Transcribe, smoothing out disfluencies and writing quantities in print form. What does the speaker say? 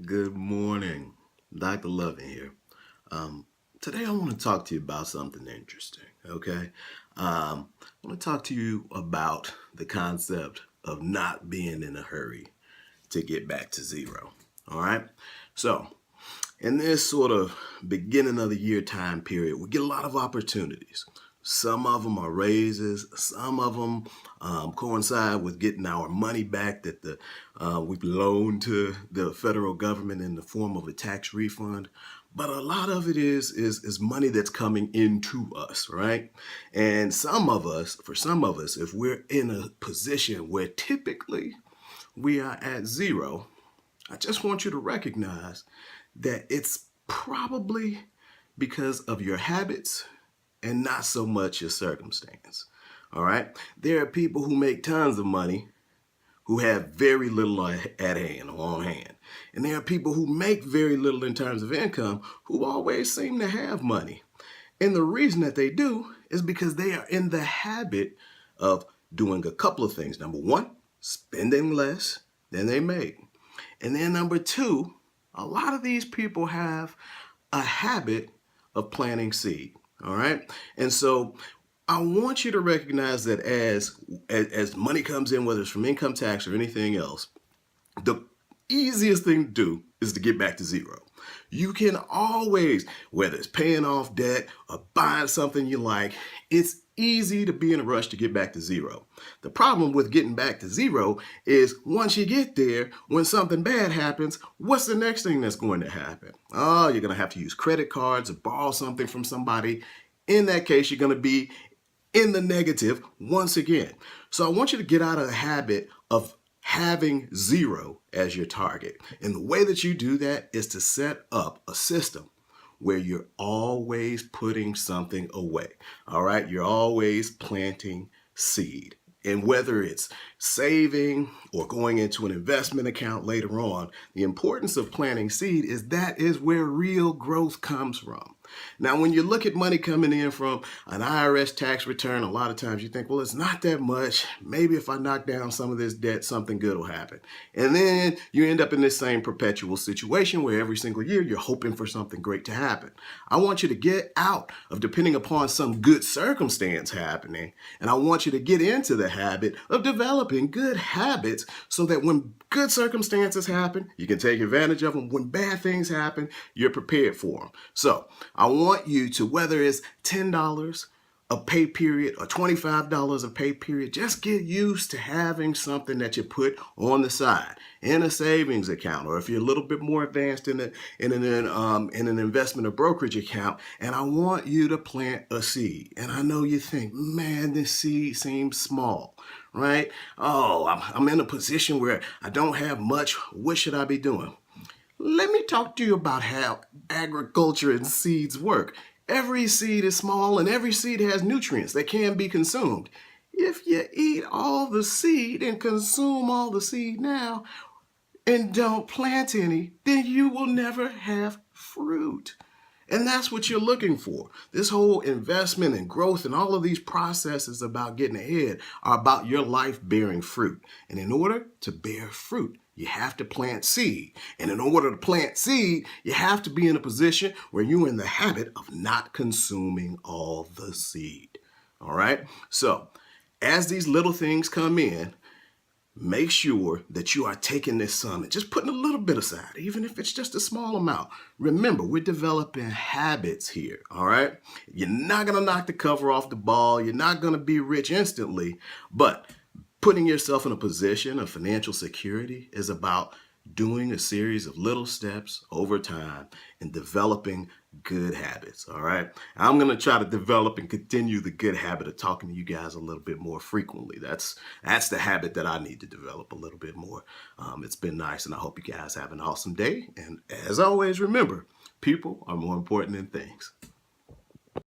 Good morning. Dr. Loving here. Um, Today I want to talk to you about something interesting, okay? I want to talk to you about the concept of not being in a hurry to get back to zero, all right? So, in this sort of beginning of the year time period, we get a lot of opportunities. Some of them are raises. Some of them coincide with getting our money back that we've loaned to the federal government in the form of a tax refund. But a lot of it is money that's coming into us, right? And for some of us, if we're in a position where typically we are at zero, I just want you to recognize that it's probably because of your habits and not so much your circumstance. All right? There are people who make tons of money who have very little at hand or on hand. And there are people who make very little in terms of income who always seem to have money. And the reason that they do is because they are in the habit of doing a couple of things. Number one, spending less than they make. And then number two, a lot of these people have a habit of planting seed. All right. And so I want you to recognize that as money comes in, whether it's from income tax or anything else, the easiest thing to do is to get back to zero. You can always, whether it's paying off debt or buying something you like, it's easy to be in a rush to get back to zero. The problem with getting back to zero is once you get there, when something bad happens, what's the next thing that's going to happen? Oh, you're going to have to use credit cards or borrow something from somebody. In that case, you're going to be in the negative once again. So I want you to get out of the habit of having zero as your target. And the way that you do that is to set up a system where you're always putting something away. All right? You're always planting seed. And whether it's saving or going into an investment account later on, the importance of planting seed is that is where real growth comes from. Now, when you look at money coming in from an IRS tax return, a lot of times you think, well, it's not that much. Maybe if I knock down some of this debt, something good will happen. And then you end up in this same perpetual situation where every single year you're hoping for something great to happen. I want you to get out of depending upon some good circumstance happening, and I want you to get into the habit of developing good habits so that when good circumstances happen, you can take advantage of them. When bad things happen, you're prepared for them. So I want you to, whether it's $10 a pay period or $25 a pay period, just get used to having something that you put on the side in a savings account, or if you're a little bit more advanced in an investment or brokerage account. And I want you to plant a seed. And I know you think, man, this seed seems small, right? Oh, I'm in a position where I don't have much. What should I be doing? Let me talk to you about how agriculture and seeds work. Every seed is small and every seed has nutrients that can be consumed. If you eat all the seed and consume all the seed now and don't plant any, then you will never have fruit. And that's what you're looking for. This whole investment and growth and all of these processes about getting ahead are about your life bearing fruit. And in order to bear fruit, you have to plant seed. And in order to plant seed, you have to be in a position where you're in the habit of not consuming all the seed. All right? So, as these little things come in, make sure that you are taking this sum and just putting a little bit aside, even if it's just a small amount. Remember, we're developing habits here, all right? You're not going to knock the cover off the ball. You're not going to be rich instantly, but putting yourself in a position of financial security is about doing a series of little steps over time and developing good habits. All right. I'm going to try to develop and continue the good habit of talking to you guys a little bit more frequently. That's the habit that I need to develop a little bit more. It's been nice, and I hope you guys have an awesome day. And as always, remember, people are more important than things.